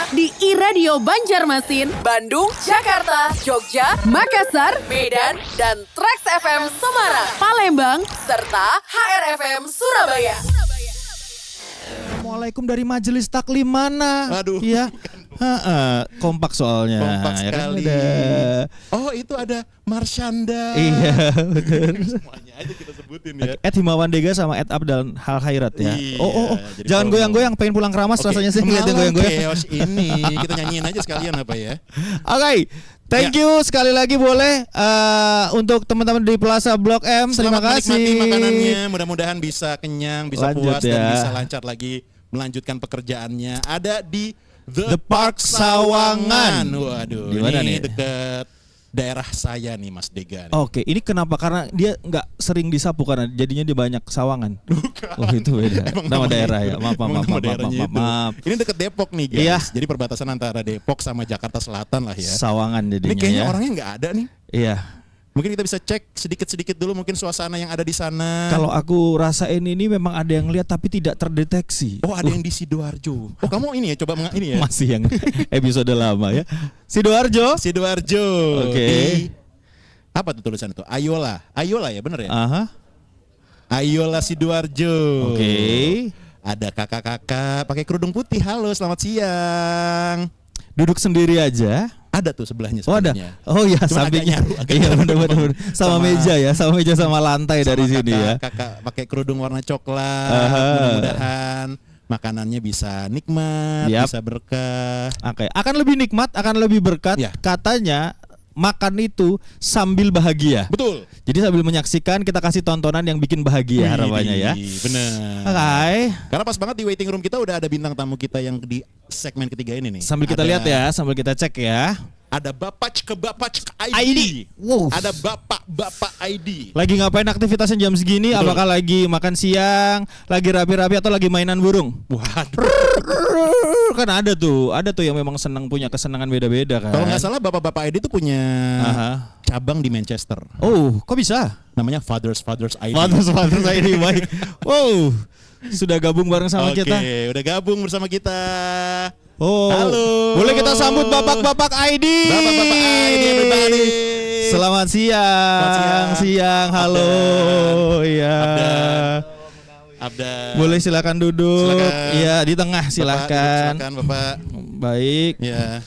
di iRadio Banjarmasin, Bandung, Jakarta, Jogja, Makassar, Medan, dan Trax FM Semarang, Palembang, serta HRFM Surabaya. Assalamualaikum dari Majelis Taklim mana? Aduh. Iya. Kompak soalnya. Kompak Ya kan sekali. udah. Oh itu ada Marshanda. Iya, betul. Semuanya aja kita sebutin ya. Himawan Dega sama Abdal Hal Khairat ya. Iya, Oh. jadi Jangan promo. goyang-goyang, pengen pulang ke Ramas rasanya sih ngeliat yang Malam goyang-goyang. chaos ini kita nyanyiin aja sekalian apa ya? Oke. Thank you sekali lagi boleh untuk teman-teman di Plaza Blok M. Terima Selamat kasih. menikmati makanannya. Mudah-mudahan bisa kenyang, bisa Lanjut puas dan ya. bisa lancar lagi melanjutkan pekerjaannya. Ada di The Park Sawangan. Waduh, Di mana ini nih? deket daerah saya nih Mas Dega. Oke, ini kenapa? Karena dia nggak sering disapu karena jadinya dia banyak sawangan. Oh itu beda. Nama daerah ya. Maaf. Maaf. Ini deket Depok nih guys. Iya. Jadi perbatasan antara Depok sama Jakarta Selatan lah ya. Sawangan jadinya Ini kayaknya ya. orangnya nggak ada nih. Iya. Mungkin kita bisa cek sedikit-sedikit dulu mungkin suasana yang ada di sana. Kalau aku rasain ini memang ada yang lihat tapi tidak terdeteksi. Oh ada yang di Sidoarjo. Oh kamu ini ya coba ini ya. Masih yang episode lama ya. Sidoarjo. Sidoarjo. Oke. Di- apa tuh tulisan itu? Ayola ya bener ya? Aha. Ayola Sidoarjo. Oke. Ada kakak-kakak pakai kerudung putih. Halo, selamat siang. Duduk sendiri aja. Ada tuh sebelahnya. Oh ada. sebenarnya. Oh ya Cuma sampingnya. agak Iya nyaru. benar. Sama meja ya, sama meja sama lantai dari Sama sini ya. Kakak pakai kerudung warna coklat. Aha. Mudah-mudahan makanannya bisa nikmat, Yap. bisa berkah. Oke, akan lebih nikmat, akan lebih berkat. Ya. Katanya makan itu sambil bahagia. Betul. Jadi sambil menyaksikan kita kasih tontonan yang bikin bahagia harapannya ya. Bener. Oke. Karena pas banget di waiting room kita udah ada bintang tamu kita yang di segmen ketiga ini nih. Sambil kita lihat ya, sambil kita cek ya. Ada Bapak ID. ID. Wow. Ada Bapak ID. Lagi ngapain aktivitasnya jam segini? Betul. Apakah lagi makan siang, lagi rapi-rapi atau lagi mainan burung? Waduh. Kan ada tuh yang memang senang punya kesenangan beda-beda kan. Kalau nggak salah Bapak ID itu punya Aha. cabang di Manchester. Oh, kok bisa? Namanya Fathers ID. Fathers ID baik. Wow. Sudah gabung bareng sama Oke, kita. udah gabung bersama kita. Oh, Halo. boleh kita sambut Bapak-bapak ID. Bapak-bapak ID, everybody. Selamat siang. siang. Halo. Iya. Abda. Boleh silakan duduk. Silakan. Iya, di tengah silakan. Silakan Bapak. Baik. Ya.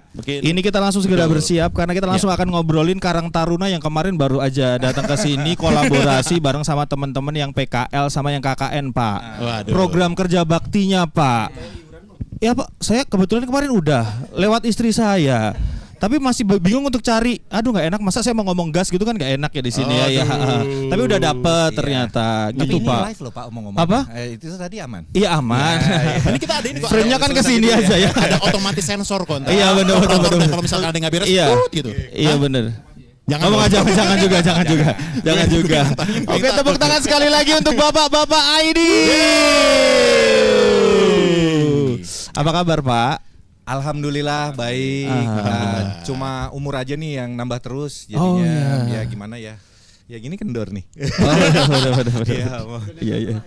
Mungkin Ini kita langsung segera Betul. bersiap karena kita langsung akan ngobrolin Karang Taruna yang kemarin baru aja datang ke sini kolaborasi bareng sama teman-teman yang PKL sama yang KKN, Pak. Waduh. Program kerja baktinya, Pak. Ya, Pak, saya kebetulan kemarin udah lewat istri saya. Tapi masih bingung untuk cari. Aduh nggak enak, masa saya mau ngomong gas gitu kan nggak enak ya di sini ya. Tapi udah dapet ternyata Tapi gitu, ini Pak. live loh Pak omong-omong. Apa? Itu tadi aman. Iya aman. Ini kita ada ini kok. Frame-nya kan ke sini aja ya. Ada otomatis sensor kok. ntar. Iya, bener. Kalau misalkan ada yang nggak beres, Iya. gitu. Iya Hah? bener. Jangan Oh, dong. jangan juga. Oke, tepuk tangan sekali lagi untuk Bapak-bapak ID. Apa kabar, Pak? Alhamdulillah baik. Alhamdulillah. Cuma umur aja nih yang nambah terus Oh, jadinya. iya. Ya gimana ya? Ya gini kendor nih. Oh, bener. Iya, mau. Iya.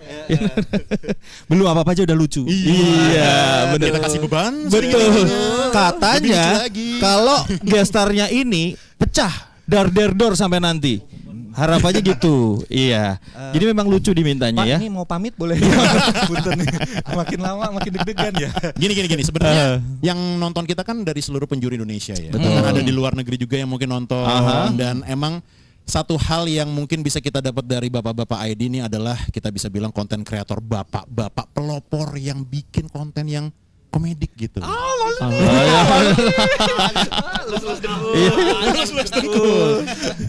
Belum apa-apa aja udah lucu. Bener. Kita kasih beban. Betul. sering-seringnya. Katanya Lebih lucu lagi. kalau gestarnya ini pecah dar sampai nanti. Harapannya gitu. Iya. Jadi memang lucu dimintanya Pak, ya. ini mau pamit boleh? Punten nih. Makin lama makin deg-degan ya. Gini sebenarnya yang nonton kita kan dari seluruh penjuru Indonesia ya. Betul. Dan ada di luar negeri juga yang mungkin nonton. Aha. Dan emang satu hal yang mungkin bisa kita dapat dari bapak-bapak ID ini adalah kita bisa bilang konten kreator bapak-bapak pelopor yang bikin konten yang komedik gitu.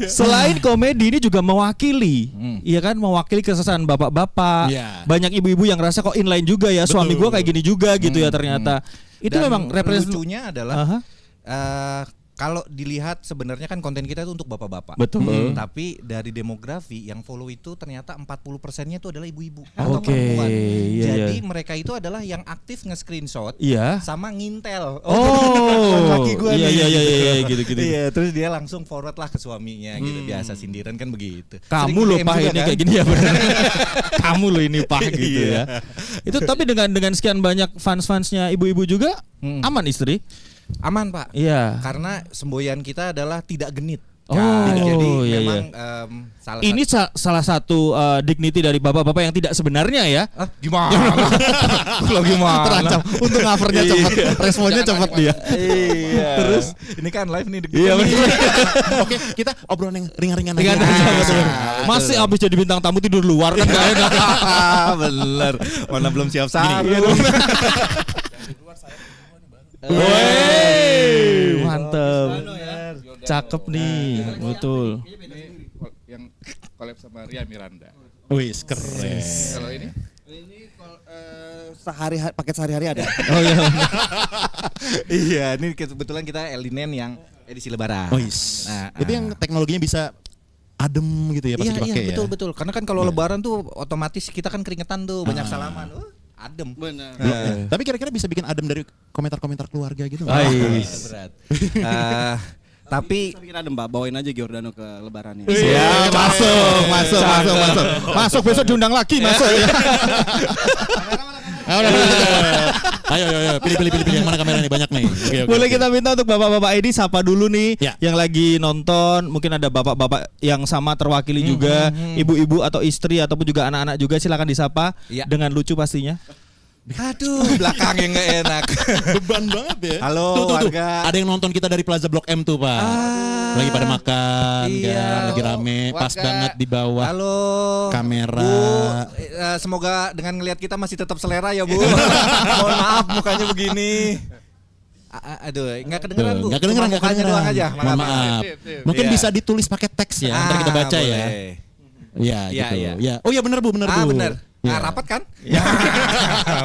Selain komedi ini juga mewakili, iya kan, mewakili keresahan bapak-bapak. Iya. Banyak ibu-ibu yang rasa kok inline juga ya, suami gua kayak gini juga gitu ya ternyata. Itu Dan memang representasi. lucunya adalah Aha. Kalau dilihat sebenarnya kan konten kita itu untuk bapak-bapak. Betul. Tapi dari demografi yang follow itu ternyata 40%-nya itu adalah ibu-ibu atau Oke, perempuan. iya, Jadi iya. mereka itu adalah yang aktif nge-screenshot Iya. sama ngintel. Oh, laki gua iya, nih. iya, iya, iya, gitu-gitu. Iya, terus dia langsung forward lah ke suaminya gitu. Biasa sindiran kan begitu. Kamu Sering loh DM Pak juga ini kan? kayak gini ya benar. Kamu loh ini Pak gitu ya. Itu tapi dengan sekian banyak fans-fansnya ibu-ibu juga aman istri? Aman Pak. Iya. Karena semboyan kita adalah tidak genit. Oh, jadi iya, memang iya. salah Ini salah satu dignity dari bapak-bapak yang tidak sebenarnya ya. gimana? Kalau gimana? Terancam. Untuk covernya cepat, responnya cepat dia. Iya. Terus ini kan live nih. Iya benar. Oke, kita obrolan yang ringan-ringan Dengan aja. masih habis jadi bintang tamu tidur luar kan gak enak. Bener. Mana belum siap-siap. Wey, mantep. Cakep nih, betul. Yang collab sama Ria Miranda. Wis keren. Kalau ini paket sehari-hari ada. Oh iya. Iya, ini kebetulan kita Elinen yang edisi lebaran. Wis. Nah, Itu yang teknologinya bisa adem gitu ya pas Iya, dipakai ya. betul. Karena kan kalau lebaran tuh otomatis kita kan keringetan tuh, banyak salaman. Adem. Benar. Tapi kira-kira bisa bikin adem dari komentar-komentar keluarga gitu. Berat. Tapi Bikin adem Mbak, bawain aja Giordano ke lebarannya. Iya, masuk besok diundang lagi masuk ya. Ayo, pilih yang mana kamera nih banyak nih. Oke. Boleh kita minta untuk bapak-bapak ID sapa dulu nih Ya. yang lagi nonton, mungkin ada bapak-bapak yang sama terwakili juga, ibu-ibu atau istri ataupun juga anak-anak juga silakan disapa Ya. dengan lucu pastinya. aduh, belakangnya nggak enak. Beban banget ya. Halo, tuh. warga. Ada yang nonton kita dari Plaza Blok M tuh Pak. Lagi pada makan, Iya. kan? Lagi rame, pas Warga. banget di bawah Halo. kamera. Bu, semoga dengan ngelihat kita masih tetap selera ya Bu. Mohon maaf mukanya begini. Aduh, nggak kedengeran Bu. Nggak kedengeran, Cuma nggak mukanya kedengeran. doang aja. Mohon maaf. Mungkin Iya. bisa ditulis pakai teks ya, ntar kita baca ya. boleh. Iya Iya, gitu. iya. Ya. Oh iya benar Bu, benar Bu. Bener. Ya. Rapat kan? Ya,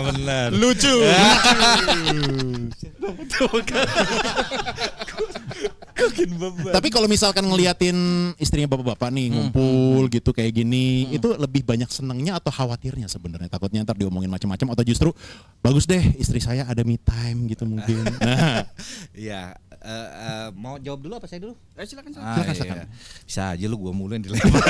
benar. Lucu. Tapi kalau misalkan ngeliatin istrinya bapak-bapak nih ngumpul gitu kayak gini, itu lebih banyak senengnya atau khawatirnya sebenarnya? Takutnya ntar diomongin macam-macam atau justru bagus deh istri saya ada me time gitu mungkin. Nah, Iya. Mau jawab dulu apa saya dulu? Silakan. Silakan. Bisa aja lu gua mulu yang dilempar.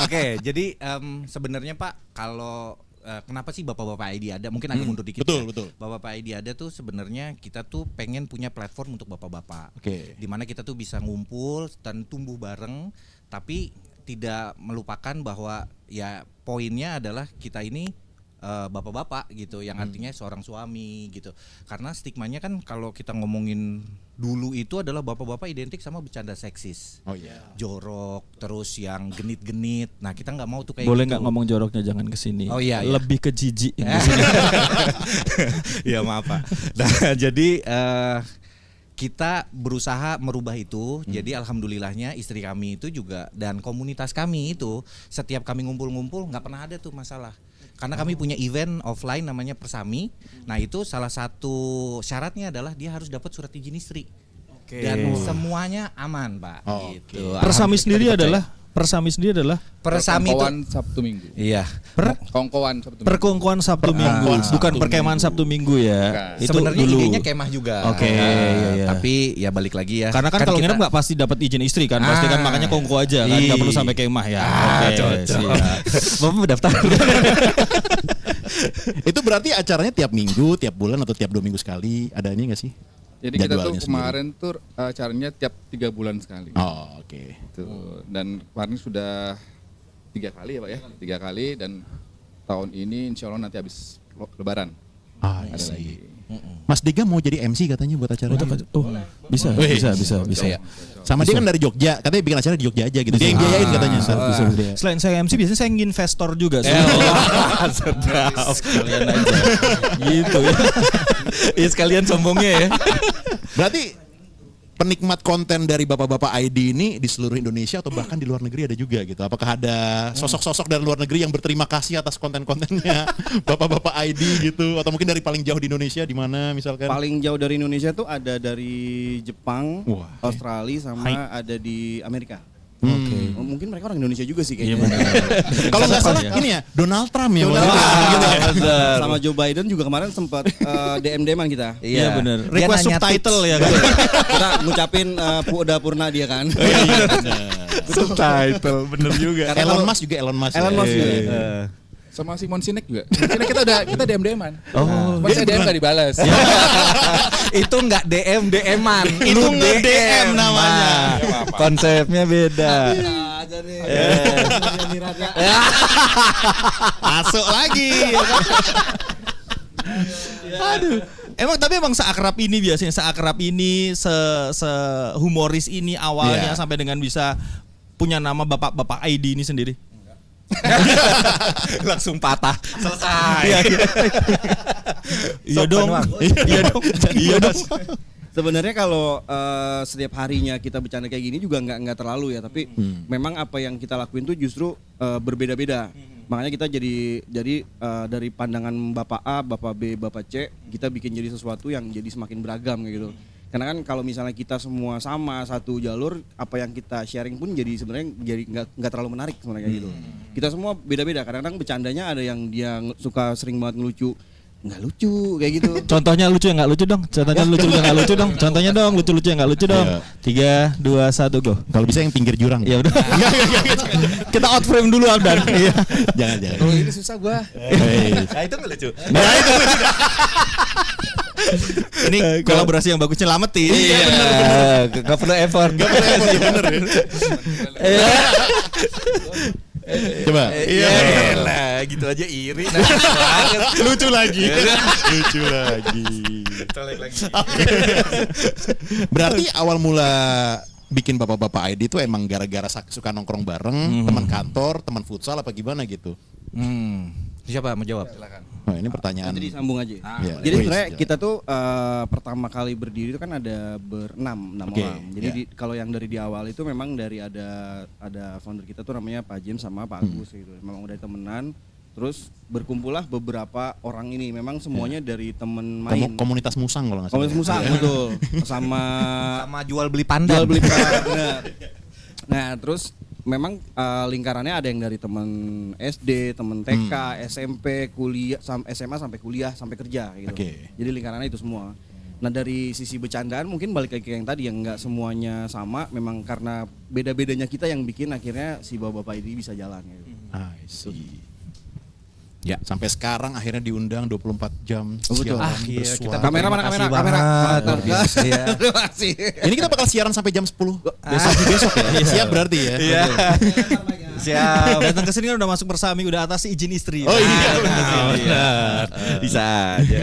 Oke, jadi sebenarnya Pak kalau kenapa sih bapak-bapak ID ada? Mungkin agak mundur dikit. betul, ya. betul. Bapak-bapak ID ada tuh sebenarnya kita tuh pengen punya platform untuk bapak-bapak. Oke. Di mana kita tuh bisa ngumpul dan tumbuh bareng, tapi tidak melupakan bahwa ya poinnya adalah kita ini bapak-bapak gitu, yang artinya seorang suami gitu. Karena stigmanya kan kalau kita ngomongin dulu itu adalah bapak-bapak identik sama bercanda seksis, Oh iya. jorok, terus yang genit-genit. Nah kita nggak mau tuh kayak Boleh gitu. nggak ngomong joroknya jangan kesini. Oh, iya, iya. Lebih ke jijik. Ya maaf Pak. Nah jadi kita berusaha merubah itu. Jadi alhamdulillahnya istri kami itu juga dan komunitas kami itu setiap kami ngumpul-ngumpul nggak pernah ada tuh masalah. Karena kami punya event offline namanya Persami. Nah itu salah satu syaratnya adalah dia harus dapat surat izin istri. Dan semuanya aman Pak. Gitu. Persami sendiri Alhamdulillah adalah Persami sendiri adalah Persami itu. Kongkowan Sabtu Minggu. Iya. Kongkowan Sabtu Minggu. perkongkoan Sabtu Minggu, bukan perkemahan Sabtu Minggu ya. Bukan. Itu Sebenarnya dulu. idenya kemah juga. Oke, iya. Tapi ya balik lagi ya. Karena kan kalau kita- nginep nggak pasti dapat izin istri kan, pasti kan makanya kongko aja kan, nggak perlu sampai kemah ya. Oke, cocok. siap. Bapak daftar. Itu berarti acaranya tiap minggu, tiap bulan atau tiap 2 minggu sekali? Ada ini nggak sih? Jadi kita tuh Jadwalnya kemarin tuh acaranya tiap 3 bulan sekali. Oh, oke. Tuh. Dan kemarin sudah 3 kali ya Pak ya, 3 kali dan tahun ini insya Allah nanti habis Lebaran Ah, ada iya. lagi. Mas Dega mau jadi MC katanya buat acara ini. Oh, bisa. Iya. Sama dia kan dari Jogja, katanya bikin acara di Jogja aja gitu. Dia yang biayain katanya. Selain saya MC biasanya saya investor juga. Sedap. Sekalian aja. Gitu ya. Iya sekalian sombongnya ya. Berarti penikmat konten dari bapak-bapak ID ini di seluruh Indonesia atau bahkan di luar negeri ada juga gitu. Apakah ada sosok-sosok dari luar negeri yang berterima kasih atas konten-kontennya bapak-bapak ID gitu, atau mungkin dari paling jauh di Indonesia di mana misalkan? Paling jauh dari Indonesia tuh ada dari Jepang, Wah. Australia sama ada di Amerika. Oke. Mungkin mereka orang Indonesia juga sih Iya kayaknya. Kalau nggak salah ini ya Donald Trump ya. Donald maksudnya. Trump. Gitu. Sama Joe Biden juga kemarin sempat DM-an kita. Iya benar. Dia Request nanya subtitle ya kan. Kita ngucapin udah purna dia kan. Subtitle bener juga. Elon Musk juga Elon Musk. Elon ya. Musk juga. Sama Simon Sinek juga. Sinek kita DM-an. Oh, Pas saya DM nggak dibalas. Itu nggak DM-an, Itu nge-DM namanya. Konsepnya beda. Aja nih. Masuk lagi. Aduh. Emang seakrab ini biasanya, seakrab ini, sehumoris ini awalnya Iya. sampai dengan bisa punya nama bapak-bapak ID ini sendiri. Langsung patah. Selesai. Iya dong. Iya dong. Iya dong. Sebenarnya kalau setiap harinya kita bercanda kayak gini juga nggak terlalu ya, tapi memang apa yang kita lakuin tuh justru berbeda-beda. Makanya kita jadi dari pandangan Bapak A, Bapak B, Bapak C, kita bikin jadi sesuatu yang jadi semakin beragam kayak gitu. Karena kan kalau misalnya kita semua sama satu jalur, apa yang kita sharing pun jadi sebenarnya jadi nggak terlalu menarik sebenarnya kayak gitu. Kita semua beda-beda. Kadang-kadang bercandanya ada yang dia suka sering banget ngelucu, nggak lucu kayak gitu. Contohnya lucu yang nggak lucu dong. Contohnya lucu yang nggak lucu dong. Contohnya dong lucu-lucu yang nggak lucu dong. 3, 2, 1 go. Kalau bisa yang pinggir jurang. Ya udah. Kita out frame dulu Abdan. Iya. Jangan. Kalau ini susah gua. Nah itu nggak lucu. Ini kolaborasi yang bagus nyelamatin. Iya. Gak perlu effort. Bener ya. Coba. Iya. Lah, gitu aja iri. Lucu lagi. Lucu lagi. Berarti awal mula bikin bapak-bapak ID itu emang gara-gara suka nongkrong bareng, teman kantor, teman futsal apa gimana gitu? Siapa mau jawab? Nah, ini pertanyaan. Jadi disambung aja. Ya, Jadi please, sebenarnya jalan. kita tuh pertama kali berdiri itu kan ada enam Oke, orang. Jadi ya. kalau yang dari di awal itu memang dari ada founder kita tuh namanya Pak James sama Pak Agus gitu. Memang udah temenan. Terus berkumpullah beberapa orang ini. Memang semuanya dari temen main. Komunitas musang kalau nggak salah. Komunitas musang betul. Sama Sama jual beli pandan. jual beli benar. Nah, terus memang lingkarannya ada yang dari teman SD, teman TK, SMP, kuliah, SMA sampai kuliah, sampai kerja gitu. Oke. Jadi lingkarannya itu semua. Nah dari sisi bercandaan mungkin balik lagi ke yang tadi yang nggak semuanya sama, memang karena beda-bedanya kita yang bikin akhirnya si bapak-bapak ini bisa jalan gitu. I see. Ya. Sampai sekarang akhirnya diundang 24 jam betul. siaran Iya, bersuara. kita Kamera mana terima kamera? kasih Kamera. banget. Luar biasa, iya. Terima kasih. Ini kita bakal siaran sampai jam 10 besok ya. Siap berarti ya. Iya. Siap. Datang ke sini kan udah masuk bersami, udah atas izin istri. Oh iya, benar. Bisa aja.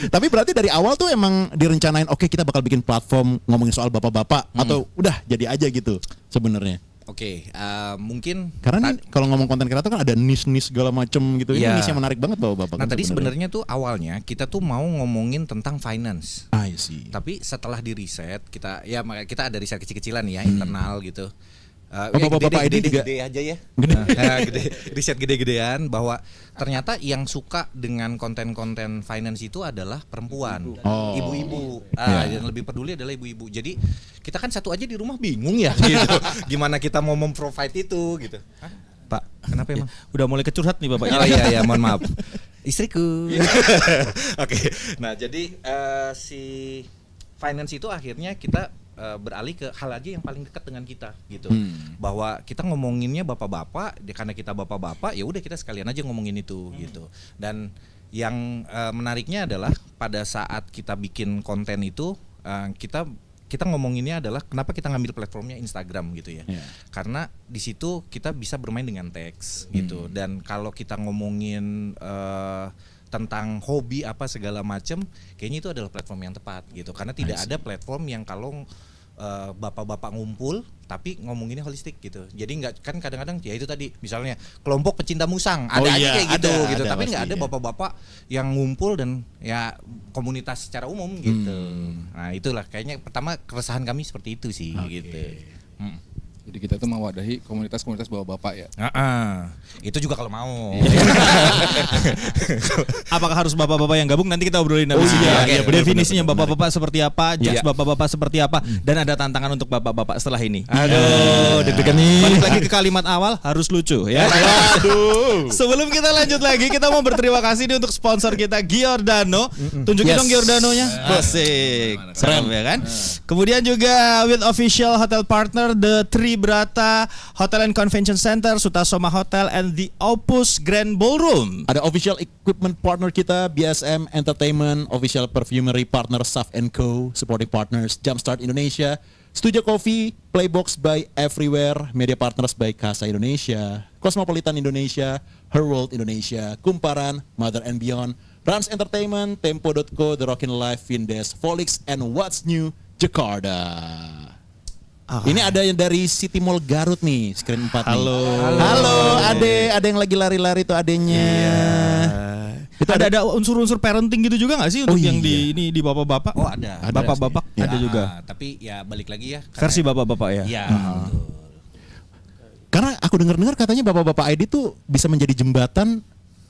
Tapi berarti dari awal tuh emang direncanain oke kita bakal bikin platform ngomongin soal bapak-bapak atau udah jadi aja gitu sebenarnya. Oke, mungkin Karena nih kalau ngomong konten kreator kan ada niche-niche segala macem gitu. Ini Iya. niche yang menarik banget bapak-bapak. Nah kan tadi sebenarnya tuh awalnya kita tuh mau ngomongin tentang finance. I see. Tapi setelah di riset kita kita ada riset kecil-kecilan ya internal gitu. Bapak-bapak ID juga? gede aja ya. Gede. Gede. Riset gede-gedean bahwa ternyata yang suka dengan konten-konten finance itu adalah perempuan, Oh. ibu-ibu. Ya. Yang lebih peduli adalah ibu-ibu. Jadi kita kan satu aja di rumah bingung ya gitu. Gimana kita mau memprovide itu gitu. Pak, kenapa emang? Udah mulai kecurhat nih bapaknya. Oh iya mohon maaf. Istriku. Oke. Nah, jadi si finance itu akhirnya kita beralih ke hal aja yang paling dekat dengan kita gitu. Bahwa kita ngomonginnya bapak-bapak, karena kita bapak-bapak ya udah kita sekalian aja ngomongin itu gitu. Dan yang menariknya adalah pada saat kita bikin konten itu kita ngomonginnya adalah kenapa kita ngambil platformnya Instagram gitu ya. Yeah. Karena di situ kita bisa bermain dengan teks gitu. Dan kalau kita ngomongin tentang hobi apa segala macam, kayaknya itu adalah platform yang tepat gitu. Karena tidak ada platform yang kalau bapak-bapak ngumpul tapi ngomonginnya holistik gitu. Jadi nggak, kan kadang-kadang ya itu tadi misalnya kelompok pecinta musang ada aja kayak gitu gitu. Tapi nggak ada bapak-bapak yang ngumpul dan ya komunitas secara umum gitu. Nah itulah kayaknya pertama keresahan kami seperti itu sih gitu. Jadi kita tuh mewadahi komunitas-komunitas bapak-bapak ya. Itu juga kalau mau. Apakah harus bapak-bapak yang gabung? Nanti kita obrolin habis ini ya. Definisinya bapak-bapak seperti apa, judge bapak-bapak seperti apa, dan ada tantangan untuk bapak-bapak setelah ini. Aduh, deg-degan nih. Balik lagi ke kalimat awal, harus lucu ya. Sebelum kita lanjut lagi, kita mau berterima kasih nih untuk sponsor kita Giordano. Tunjukin dong Giordanonya. Asik. Keren ya kan? Kemudian juga with official hotel partner The Tribrata Hotel and Convention Center, Sutasoma Hotel and the Opus Grand Ballroom. Ada official equipment partner kita BSM Entertainment, official perfumery partner Saf & Co, supporting partners Jumpstart Indonesia, Studio Coffee, Playbox by Everywhere, media partners by Casa Indonesia, Cosmopolitan Indonesia, Her World Indonesia, Kumparan, Mother and Beyond, Rans Entertainment, Tempo.co, The Rockin' Life, Vindes, Volix, and What's New Jakarta. Ini ada yang dari City Mall Garut nih, screen 4 nih. Halo, ada yang lagi lari-lari tuh adenya. Itu ada unsur-unsur parenting gitu juga nggak sih untuk yang di bapak-bapak? Oh ada. Bapak-bapak ada juga. Tapi ya balik lagi ya. Versi bapak-bapak ya. Iya. Karena aku dengar-dengar katanya bapak-bapak ID tuh bisa menjadi jembatan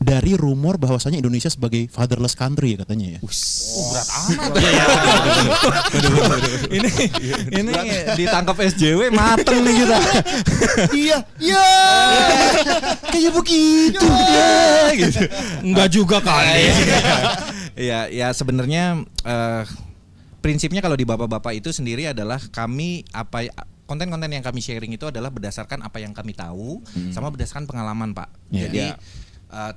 dari rumor bahwasanya Indonesia sebagai fatherless country ya katanya ya. Berat amat. Ini ditangkap SJW mateng nih kita. Iya. Kayak begitu ya gitu. Enggak juga kali. Ya sebenarnya prinsipnya kalau di bapak-bapak itu sendiri adalah kami konten-konten yang kami sharing itu adalah berdasarkan apa yang kami tahu sama berdasarkan pengalaman, Pak. Jadi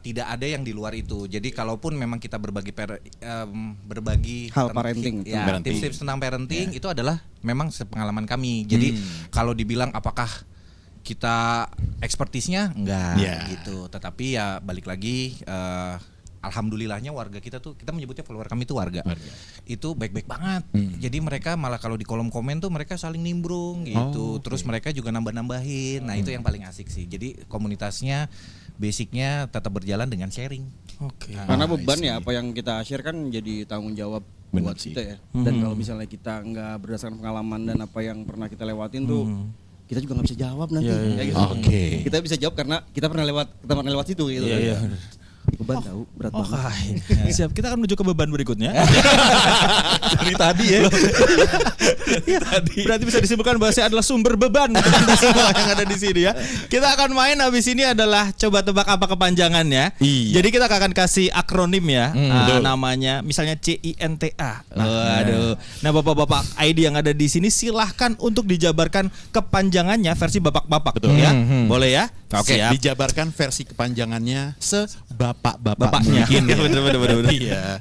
tidak ada yang di luar itu. Jadi kalaupun memang kita berbagi hal parenting, tips-tips tentang parenting itu adalah memang sepengalaman kami. Jadi kalau dibilang apakah kita ekspertisnya enggak gitu. Tetapi ya balik lagi alhamdulillahnya warga kita tuh, kita menyebutnya follower kami itu warga. Itu baik-baik banget. Jadi mereka malah kalau di kolom komen tuh mereka saling nimbrung gitu. Terus mereka juga nambah-nambahin. Nah, itu yang paling asik sih. Jadi komunitasnya basicnya tetap berjalan dengan sharing. Karena beban ya apa yang kita share kan jadi tanggung jawab buat kita ya. Dan kalau misalnya kita nggak berdasarkan pengalaman dan apa yang pernah kita lewatin tuh, kita juga nggak bisa jawab nanti. Gitu. Kita bisa jawab karena kita pernah lewat situ gitu. Beban tahu berat banget. Siap, kita akan menuju ke beban berikutnya. Dari tadi ya. Berarti bisa disimpulkan bahwa saya adalah sumber beban semua yang ada di sini ya. Kita akan main habis ini adalah coba tebak apa kepanjangannya. Jadi kita akan kasih akronim ya. Namanya misalnya CINTA. Waduh. Nah, bapak-bapak ID yang ada di sini silahkan untuk dijabarkan kepanjangannya versi bapak-bapak ya. Boleh ya? Oke, dijabarkan versi kepanjangannya bapaknya. Bener. Iya.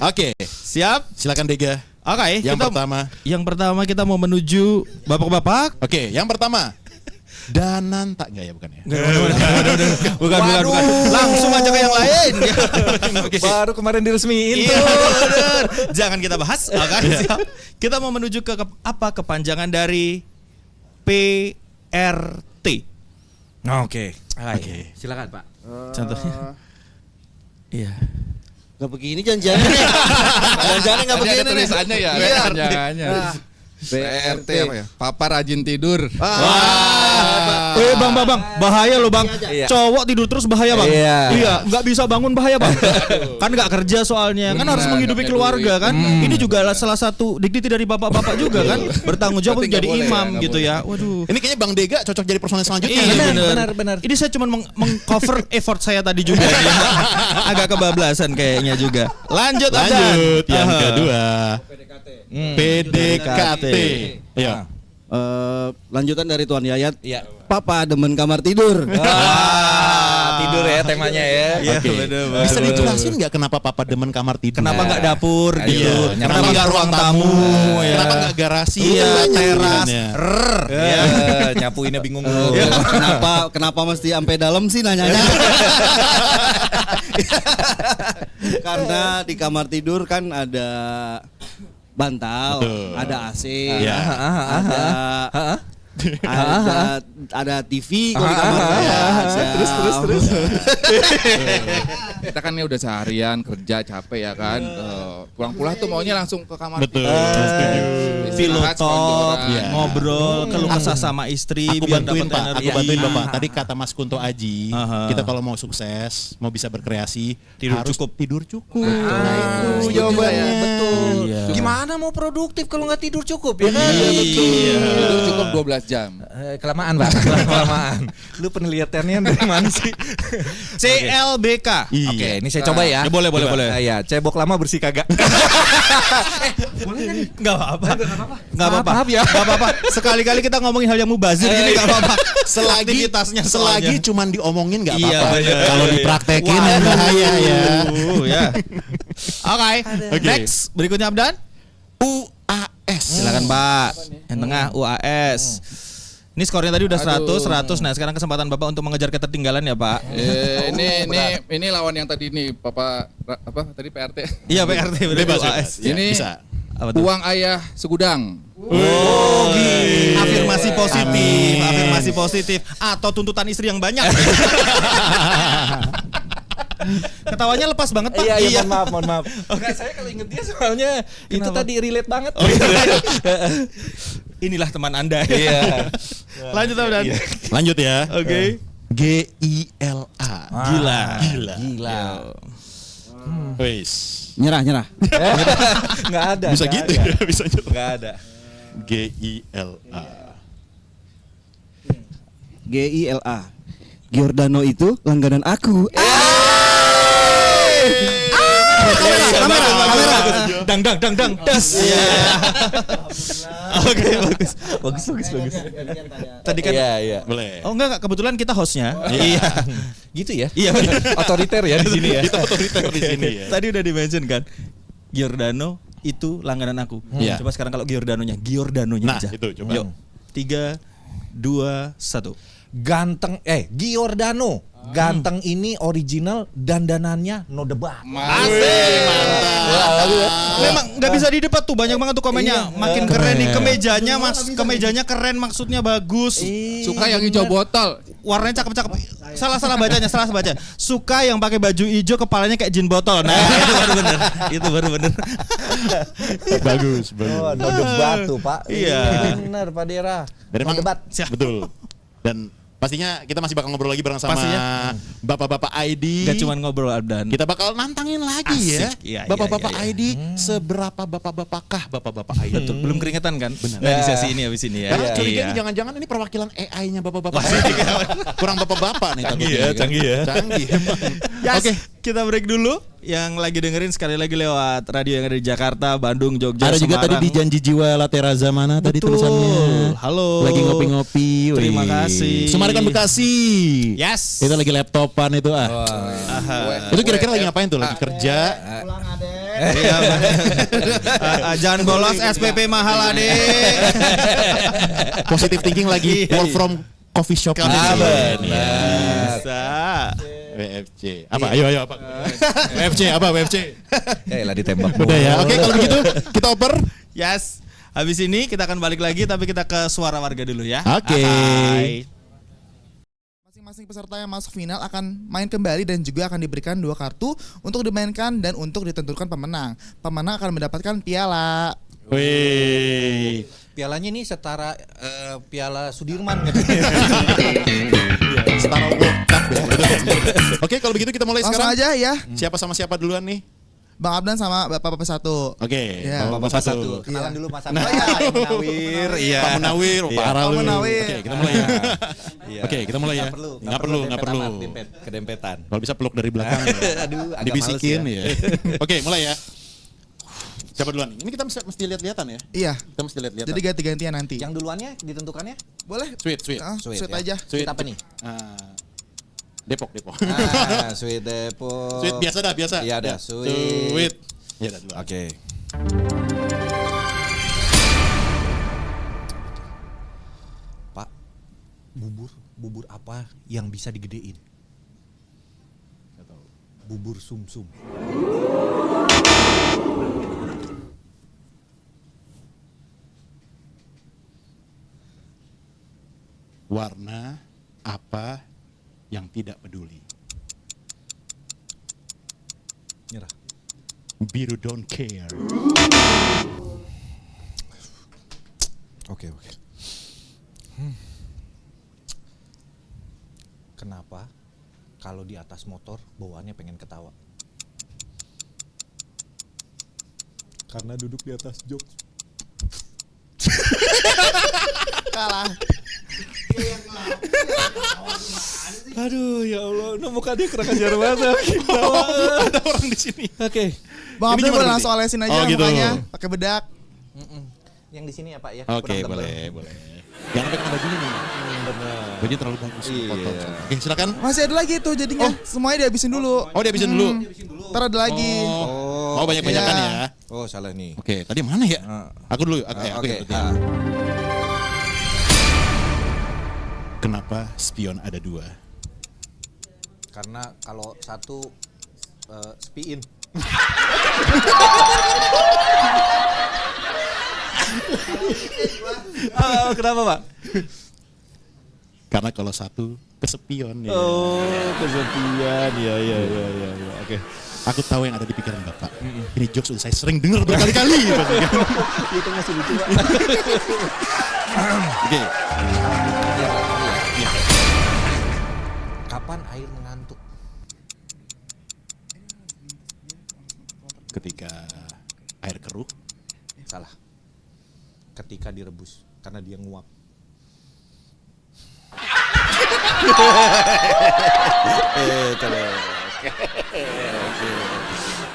Oke. Siap? Silakan Dega. Oke. Yang pertama kita mau menuju bapak-bapak. Oke, yang pertama. Danan tak enggak ya bukan ya? Bukan. Langsung aja ke yang lain. Baru kemarin diresmiin. Iya, bener. Jangan kita bahas. Oke, siap. Kita mau menuju ke apa kepanjangan dari PRT. Oke. Silakan, Pak. Contohnya. Iya. Gak begini jangan-jangan. Jangan-jangan gak begini nih. Tulisannya ya, panjangannya. PRT apa ya? Papa rajin tidur. Bang, bahaya loh Bang. Cowok tidur terus bahaya Bang. Iya, nggak bisa bangun bahaya Bang. Kan nggak kerja soalnya, kan harus menghidupi keluarga kan. Ini juga salah satu dignity dari bapak-bapak juga kan, bertanggung jawab untuk jadi imam gitu ya. Waduh. Ini kayaknya Bang Dega cocok jadi personel selanjutnya. Benar. Ini saya cuma mengcover effort saya tadi juga. Agak kebablasan kayaknya juga. Lanjut. Yang kedua. PDKT. Iya. Lanjutan dari Tuan Yayat. Papa demen kamar tidur. Tidur ya temanya ya. Bisa dijelasin nggak kenapa Papa demen kamar tidur? Kenapa nggak dapur gitu? Kenapa nggak ruang tamu? Kenapa nggak garasi? Teras. Nyapuinnya bingung. Kenapa mesti sampai dalam sih nanyanya? Karena di kamar tidur kan ada bantal, Betul. ada AC, Iya. ada TV kalau di kamar saya. Terus. Kita kan ini udah seharian kerja capek ya kan. Pulang-pulang tuh maunya langsung ke kamar. Betul. Pillow Istirahat, talk, selonjoran. Iya. ngobrol, keluh kesah sama istri Aku biar bantuin dapat Pak, energi. aku bantuin Iya. Bapak. Tadi kata Mas Kunto Aji, Aha. kita kalau mau sukses, mau bisa berkreasi, Tidur harus cukup. tidur cukup. Nah itu Setuju jawabannya. saya, betul. Iya. Gimana mau produktif kalau nggak tidur cukup ya kan? Iya. Tidur cukup 12 jam. Kelamaan Pak, kelamaan. Lu penelitiannya dari mana sih? CLBK. Iya. Oke, ini saya coba ya. Ya, boleh. Ya, cebok lama bersih kagak. Enggak apa-apa. Enggak apa-apa. Maaf ya. Enggak apa-apa. Sekali-kali kita ngomongin hal yang mubazir gini enggak apa-apa. Aktivitasnya Selagi soalnya. cuman diomongin nggak Iya, apa-apa. bener. Kalau dipraktekin Waduh. yang bahaya ya. Ya. Oke. Oke. Next, berikutnya Abdan. UAS. Silakan Pak. Yang tengah UAS. Ini skornya tadi udah 100, Aduh. 100. Nah, sekarang kesempatan Bapak untuk mengejar ketertinggalan ya, Pak. Ini lawan yang tadi nih, Bapak apa tadi PRT. Iya, PRT bener, Bebas, UAS. bebas. Ya, Ini bisa. Apa tuh? uang ayah segudang. Afirmasi positif, Amin. afirmasi positif atau tuntutan istri yang banyak. Ketawanya lepas banget, Pak. Iya, mohon maaf. Enggak, saya kalau inget dia soalnya itu tadi relate banget. Oh, iya. Inilah teman Anda. Iya. Lanjut Abdan. Lanjut ya. Oke. GILA. Gila. Gila. Wis. Nyerah. Enggak ada. Bisa nggak gitu ada. ya, bisa gitu. Enggak ada. GILA. GILA. Giordano itu langganan aku. Kamera. Dang. Das. Iya. Oke, bagus. Tadi kan Iya. Boleh. Oh enggak, kebetulan kita hostnya. Iya. Gitu ya. Iya. Otoriter ya di sini ya. Kita otoriter di sini ya. Tadi udah di-mention kan. Giordano itu langganan aku. Iya. Coba sekarang kalau Giordanonya Nah, aja. itu coba. Yuk. 3 2 1. Ganteng Giordano. Ganteng ini original dandanannya no debat. Memang nggak bisa didebat tuh, banyak banget tuh komennya. Makin keren nih kemejanya, Mas. Kemejanya keren, maksudnya bagus. Suka yang hijau botol. Warnanya cakep-cakep. Salah bacanya, salah baca. Suka yang pakai baju hijau, kepalanya kayak jin botol. Nah, itu baru bener. Bagus. Oh, no debat tuh, Pak. Iya. Benar, Pak Dera. Dan No emang debat. betul. Dan pastinya kita masih bakal ngobrol lagi bareng sama Pastinya. bapak-bapak ID. Gak cuma ngobrol Abdan. Kita bakal nantangin lagi Asik. ya. Iya, Bapak-bapak iya. ID, seberapa bapak-bapakkah bapak-bapak ID? Betul, belum keringetan kan? Benar. Nah, di sesi ini habis ini ya. Karena Iya. curiga nih jangan-jangan ini perwakilan AI-nya bapak-bapak ID. Kurang bapak-bapak nih takutnya. Kan? canggih ya. Canggih emang. Yes, Oke. kita break dulu. Yang lagi dengerin sekali lagi lewat radio yang ada di Jakarta, Bandung, Jogja, Ada juga tadi Semarang. di Janji Jiwa Latera Zamana tadi Betul. tulisannya. Halo. Lagi ngopi-ngopi. Terima wih. kasih. Sumarikan Bekasi. Yes. Itu lagi laptopan itu Itu kira-kira lagi ngapain tuh? Lagi kerja. Iya, jangan bolos SPP mahal adek. Positive thinking lagi work from coffee shop. Bisa. WFC. Apa? Ayo apa? WFC apa? WFC. Lah ditembak. Udah ya. Oke, kalau begitu kita oper. Yes. Habis ini kita akan balik lagi tapi kita ke suara warga dulu ya. Oke. Hai. Masing-masing peserta yang masuk final akan main kembali dan juga akan diberikan 2 kartu untuk dimainkan dan untuk ditentukan pemenang. Pemenang akan mendapatkan piala. Wih. Pialanya ini setara Piala Sudirman gitu. Setara World Cup ya. Oke, kalau begitu kita mulai Langsung sekarang. aja ya, Siapa sama siapa duluan nih? Bang Abdan sama Bapak-Bapak satu. Oke, Iya. Bapak satu. Kenalan Iya. dulu Mas Abdan. Pak Munawir. Iya. Pak Munawir, parah Pak lu. Munawir. Oke, kita mulai ya. Iya. Oke, kita mulai ya. Nggak perlu. Kedempetan. Kalau bisa peluk dari belakang. Aduh, agak dibisikin males ya. Oke, mulai ya. Siapa duluan? Ini kita mesti lihat-lihatan ya. Iya. Kita mesti lihat-lihatan. Jadi ganti-gantian nanti. Yang duluannya ditentukannya? Boleh? Sweet. Sweet ya. aja. Sweet. Apa nih? Depok. Sweet Depok. Sweet biasa dah, biasa. Iya, ada. Ya, Sweet. Ya udah duluan. Oke. Pak, bubur apa yang bisa digedein? Bubur sumsum. Warna apa yang tidak peduli? Nyerah. Biru don't care. Oke. Kenapa kalau di atas motor bawaannya pengen ketawa? Karena duduk di atas jok. Kalah. Aduh ya Allah, muka dia kurang ajar banget. Ada orang di sini. Oke. Bang Ini Abdul gimana boleh langsung olesin aja Oh, gitu. mukanya pakai bedak. Yang di sini ya Pak ya. Oke, kurang tebal. boleh. Jangan sampai kena bajunya nih. Benar. Bajunya terlalu bagus. Iya. Potong. Oke, silakan. Masih ada lagi tuh jadinya. Semuanya dihabisin dulu. Oh, dihabisin dulu. Ntar ada lagi. Oh, banyak-banyakan Iya. ya. Oh salah nih. Oke, tadi mana ya? Aku dulu. Oke. Kenapa spion ada 2? Karena kalau satu spiin. Kenapa Pak? Karena kalau satu kesepion ya. Oh kesepian ya. Oke. Aku tahu yang ada di pikiran Bapak. Ini jokes sudah saya sering dengar berkali-kali. Itu masih lucu Pak. Oke. Iya. Kapan air mengantuk? Ketika air keruh, Salah. Ketika direbus karena dia nguap.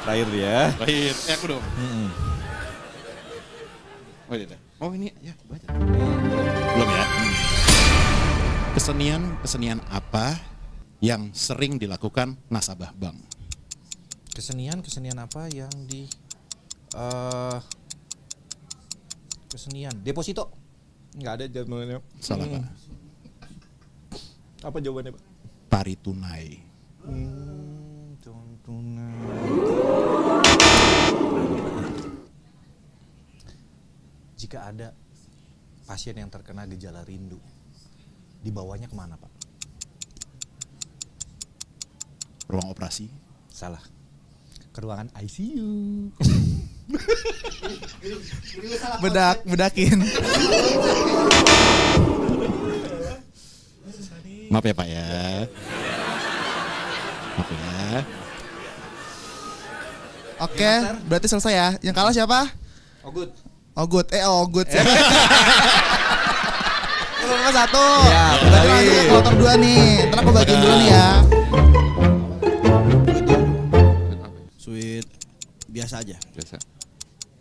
Terakhir dia. baik. Aku dong. Oh iya. Oh ini ya baca. Belum ya. Kesenian apa yang sering dilakukan nasabah bank? Kesenian apa yang di kesenian deposito? Nggak ada jawabannya. Salah Pak. Apa jawabannya Pak? Tari tunai. Jika ada pasien yang terkena gejala rindu, dibawanya kemana Pak? Ruang operasi. Salah. Ke ruangan ICU. Bedakin. Maaf ya Pak ya. Maaf ya. Oke, berarti selesai ya. Yang kalah siapa? Oh good. Oh good. Nomor 1. Ya, Berarti lanjut ke kloter 2 nih. Ntar aku bagiin dulu nih ya. Sweet biasa aja. Biasa.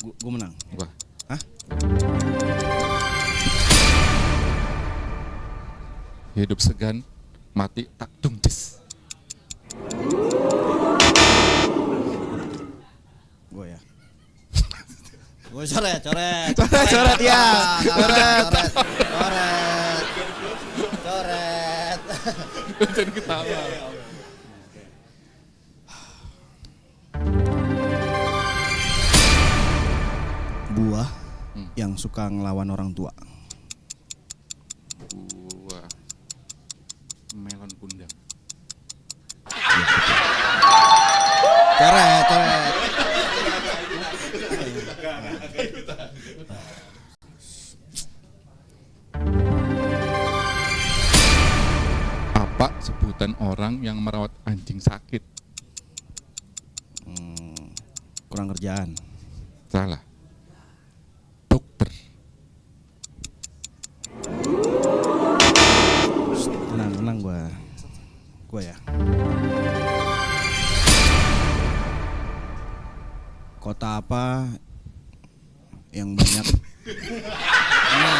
Gue menang. Wah. Hah? Hidup segan, mati tak tungcis. Gue ya. Gue coret ya. Coret. Jangan ketawa. Buah yang suka ngelawan orang tua. Buah. Melon kundang. Coret. Apa sebutan orang yang merawat anjing sakit? Kurang kerjaan. Salah. Dokter. Tenang gue ya. Kota apa yang banyak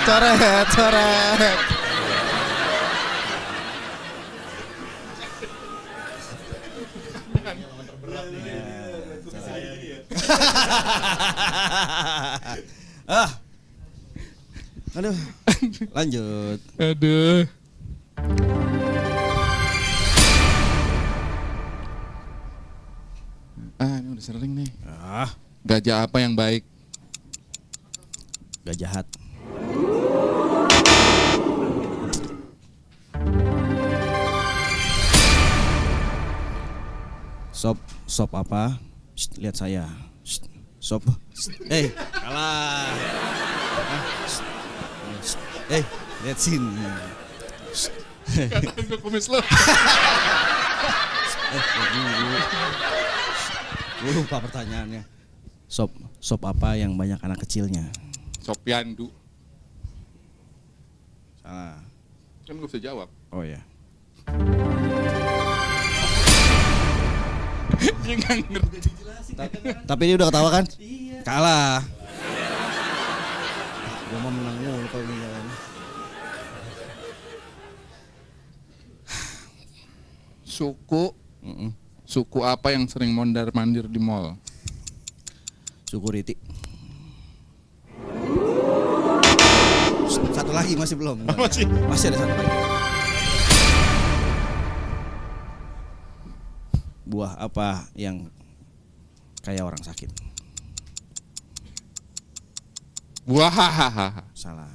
Coret. Aduh. Lanjut. Aduh. Ini udah sering nih. Gajah apa yang baik? Gak jahat. Sop apa? Shh, lihat saya. Shh, sop. Kalah. Lihat sini. Kumis lo. Lupa pertanyaannya. Sop apa yang banyak anak kecilnya? Sopiandu. Salah. Kan gue bisa jawab. Oh ya. Dia nggak ngerti. Tapi dia udah ketawa kan? Kalah. Gua mau menang mulu kalau ini. Suku apa yang sering mondar-mandir di mall? Suku Riti. Satu lagi masih belum. Masih ada satu lagi. Buah apa yang kayak orang sakit? Buah. Salah.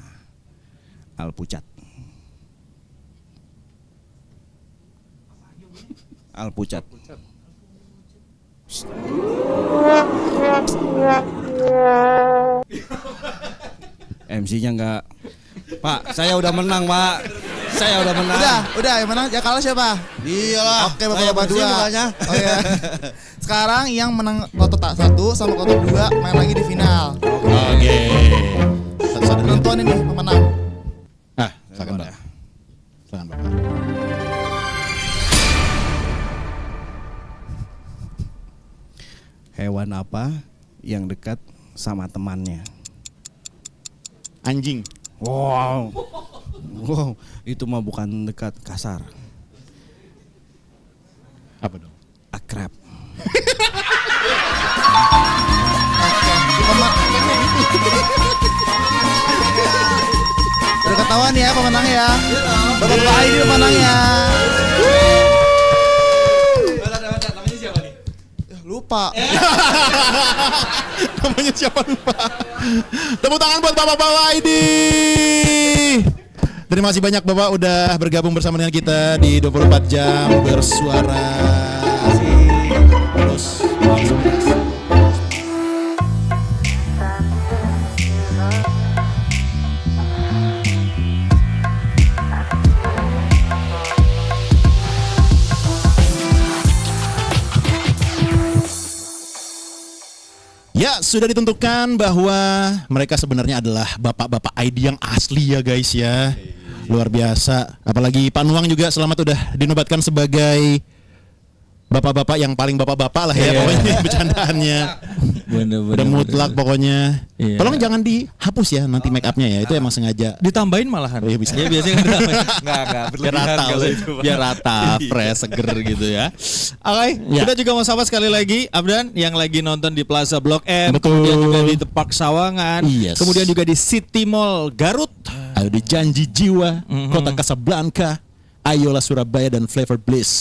Alpucat. Alpucat. MC-nya enggak. Pak, saya udah menang, Pak. Saya udah menang. Udah yang menang ya kalah siapa? Iyalah. Oke, Bapak-bapak dua. Mukanya. Oh ya. Sekarang yang menang kloter tak 1 sama kloter 2 main lagi di final. Oke. Satu-satu. Penentuan ini pemenang. Silakan Pak. Silakan Bapak. Hewan apa yang dekat sama temannya? Anjing. Wow, itu mah bukan dekat, kasar. Apa dong? Akrab. Udah ketahuan ya pemenangnya ya. Bapak-bapak ini pemenangnya. Namanya siapa nih? Lupa. Namanya siapa lupa? Tepuk tangan buat Bapak-bapak ini. Terima kasih banyak Bapak udah bergabung bersama dengan kita di 24 jam bersuara. Terus. Ya, sudah ditentukan bahwa mereka sebenarnya adalah bapak-bapak ID yang asli ya guys ya. Luar biasa. Apalagi Pak Nuang juga selamat udah dinobatkan sebagai bapak-bapak yang paling bapak-bapak lah ya pokoknya bercandaannya. Udah mutlak pokoknya. Iya. Tolong jangan dihapus ya nanti make upnya ya. Itu emang sengaja. Ditambahin malahan. Oh, iya bisa. Ya biasanya kan ditambahin. Enggak, Biar rata, biar rata, fresh, seger gitu ya. Oke, Ya. kita juga mau sapa sekali lagi Abdan yang lagi nonton di Plaza Blok M, Betul. kemudian juga di The Park Sawangan, Yes. kemudian juga di City Mall Garut. Ayo di Janji Jiwa, Kota Casablanca, Ayola Surabaya dan Flavor Bliss.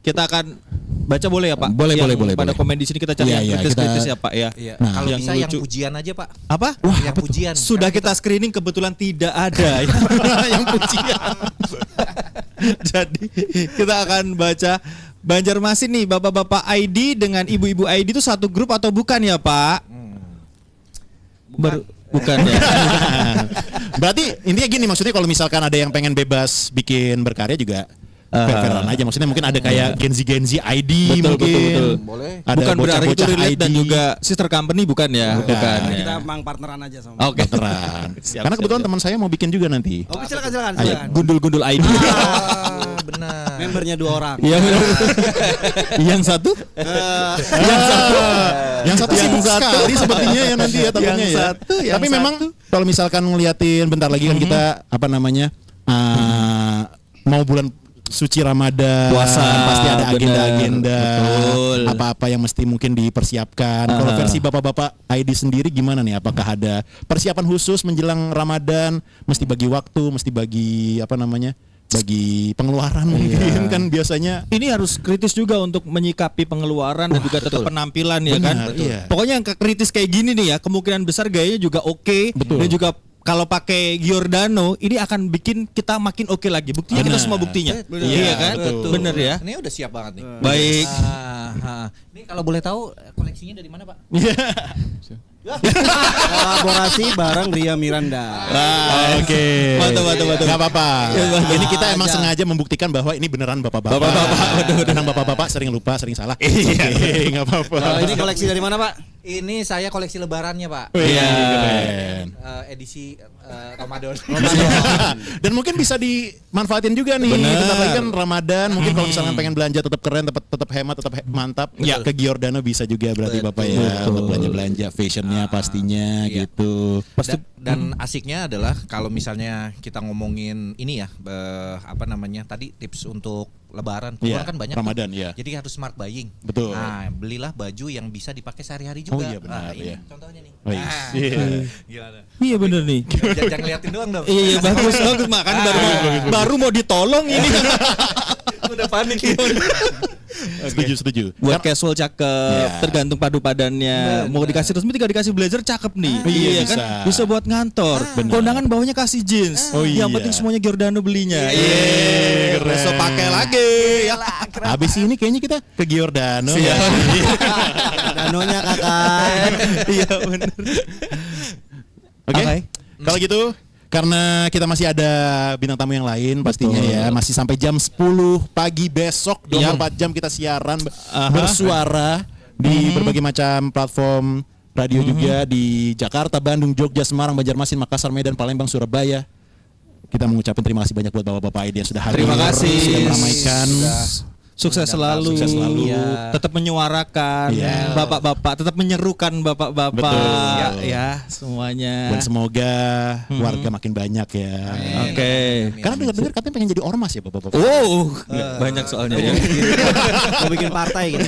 Kita akan baca boleh ya Pak? Boleh, Yang boleh. pada komen di sini kita cari Iya, yang iya, kritis-kritis kita- ya Pak ya. Iya. Nah, Kalau yang bisa yang lucu. pujian aja Pak. Apa? Yang pujian. Sudah kita screening kebetulan tidak ada yang pujian. Jadi kita akan baca Banjarmasin nih, bapak-bapak ID dengan ibu-ibu ID itu satu grup atau bukan ya Pak? Bukan ya. Berarti intinya gini, maksudnya kalau misalkan ada yang pengen bebas bikin berkarya juga fair-fairan aja. Maksudnya mungkin ada kayak Gen Z ID Betul, mungkin. betul. Boleh. Ada Bukan berarti itu bocah-bocah relate dan ID. juga sister company bukan ya? Bukan. ya. Kita emang partneran aja sama. Oke. Veteran. Siap, Karena siap, kebetulan siap. teman saya mau bikin juga nanti. Oke, silakan. Ayo, Gundul-gundul ID. Benar. Membernya 2 orang. Iya. Yang satu? Yang satu sibuk sekali sepertinya ya nanti ya tampaknya Yang ya. satu, yang Tapi memang kalau misalkan ngeliatin bentar lagi kan kita apa namanya mau bulan suci Ramadan, Puasa, pasti ada bener, agenda-agenda, betul. apa-apa yang mesti mungkin dipersiapkan. Kalau versi bapak-bapak ID sendiri gimana nih? Apakah ada persiapan khusus menjelang Ramadan? Mesti bagi waktu, mesti bagi apa namanya? Bagi pengeluaran mungkin kan biasanya. Ini harus kritis juga untuk menyikapi pengeluaran dan juga tetap penampilan ya Benar, kan. iya. Pokoknya yang kritis kayak gini nih ya, kemungkinan besar gayanya juga oke dan juga kalau pakai Giordano ini akan bikin kita makin oke lagi. Buktinya kita Benar. semua buktinya. Benar. Iya kan? Betul. Bener ya. Ini udah siap banget nih. Baik. Ini kalau boleh tahu koleksinya dari mana, Pak? Kolaborasi bareng Ria Miranda. Oke. Mantap. Gak apa-apa. Ini kita emang sengaja membuktikan bahwa ini beneran bapak-bapak. Kadang bapak-bapak sering lupa, sering salah. Oke, gak apa-apa. Kalau ini koleksi dari mana, Pak? Ini saya koleksi lebarannya, Pak. Iya. Keren. Edisi Ramadan. Dan mungkin bisa dimanfaatin juga nih. Bener. Bentar lagi kan Ramadan, mungkin kalau misalnya pengen belanja tetap keren, tetap hemat, tetap mantap. Ya. Ke Giordano bisa juga berarti Bapak ya. Untuk belanja-belanja fashionnya pastinya Iya. gitu. Dan asiknya adalah kalau misalnya kita ngomongin ini ya, tadi tips untuk Lebaran, Iya, kan banyak Ramadan, tuh. iya. Jadi harus smart buying. Betul. Nah, belilah baju yang bisa dipakai sehari-hari juga. Oh iya, benar, Ini iya. contohnya nih. Oh, iya. Nah, Iya. gimana? Iya bener nih. Jangan liatin doang dong. Iya bagus makanya baru mau ditolong ini. Udah panik. Setuju. Buat casual cakep, Iya. tergantung padu padannya. Mau dikasih resmi, tinggal dikasih blazer cakep nih. Iya, kan? bisa. Bisa buat ngantor. Benar. Kondangan bawahnya kasih jeans. Oh, iya. Yang penting semuanya Giordano belinya. Keren. So pakai lagi. Ya. Habis ini kayaknya kita ke Giordano. Iya. Danonya kakak. Iya bener. Oke. Oke. Kalau gitu karena kita masih ada bintang tamu yang lain pastinya ya. Masih sampai jam 10 pagi besok 24 jam kita siaran bersuara di berbagai macam platform radio juga di Jakarta, Bandung, Jogja, Semarang, Banjarmasin, Makassar, Medan, Palembang, Surabaya. Kita mengucapkan terima kasih banyak buat bapak-bapak ID yang sudah hadir. Terima kasih. Sudah meramaikan. Sukses selalu. Sukses selalu. Tetap menyuarakan Iya. bapak-bapak, tetap menyerukan bapak-bapak. Betul. Ya, semuanya. Dan semoga warga makin banyak ya. Oke. Karena dengar-dengar katanya pengen jadi ormas ya bapak-bapak. Oh, banyak soalnya ya. Mau bikin partai gitu.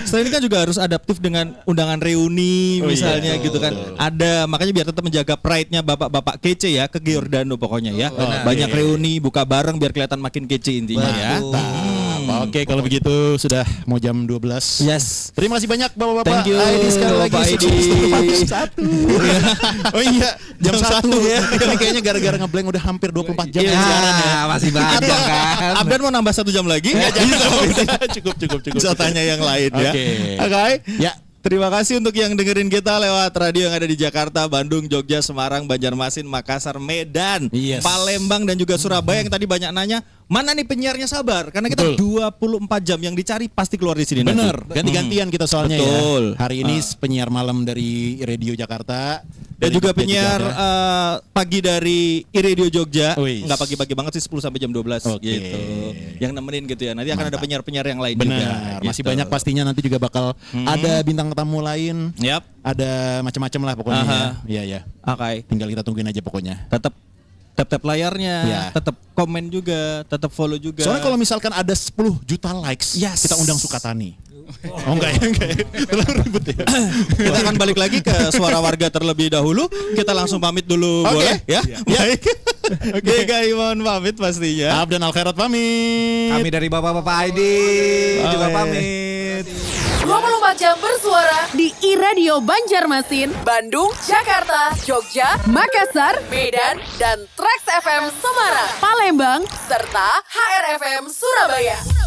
Selain ini kan juga harus adaptif dengan undangan reuni misalnya gitu kan. Ada, makanya biar tetap menjaga pride-nya bapak-bapak kece ya ke Giordano pokoknya ya. Banyak reuni, buka bareng biar kelihatan makin kece intinya ya. Oke, kalau begitu sudah mau jam 12. Yes. Terima kasih banyak bapak-bapak. Thank you, ID sekali lagi. Bapak Sukses ID. terus pagi satu. Oh iya, jam Jam 1 1 ya. Ini kayaknya gara-gara ngeblank udah hampir 24 jam Iya. siaran ya. Masih banyak kan. Abdan mau nambah 1 jam lagi? Nggak Cukup. Bisa tanya yang lain ya. Oke. Oke. Ya. Terima kasih untuk yang dengerin kita lewat radio yang ada di Jakarta, Bandung, Jogja, Semarang, Banjarmasin, Makassar, Medan, Yes. Palembang dan juga Surabaya yang tadi banyak nanya, mana nih penyiarnya, sabar karena kita Betul. 24 jam yang dicari pasti keluar di sini Bener, nanti. ganti-gantian kita soalnya Betul. ya. Hari ini penyiar malam dari Radio Jakarta Dan juga penyiar ada. pagi dari iRadio Jogja. Wis. Nggak pagi-pagi banget sih, 10 sampai jam 12 Oke. gitu. Yang nemenin gitu ya. Nanti akan ada Mantap. penyiar-penyiar yang lain juga. Benar, masih gitu. banyak pastinya nanti juga bakal ada bintang tamu lain. Yap. Ada macam-macam lah pokoknya Aha. ya. Iya. Oke. Tinggal kita tungguin aja pokoknya. Tetap tap-tap layarnya, Ya. tetap komen juga, tetap follow juga. Soalnya kalau misalkan ada 10 juta likes, Yes. kita undang Sukatani. Oh enggak ya. Terlalu ribet ya. kita akan balik lagi ke suara warga terlebih dahulu. Kita langsung pamit dulu, Oke. boleh ya? Baik. Oke, guys, mohon pamit pastinya. Abdan Al Khairat pamit. Kami dari bapak-bapak ID juga Bye. pamit. 24 jam bersuara di iRadio Banjarmasin, Bandung, Jakarta, Jogja, Makassar, Medan, dan Trax FM Semarang, Palembang, serta HRFM Surabaya.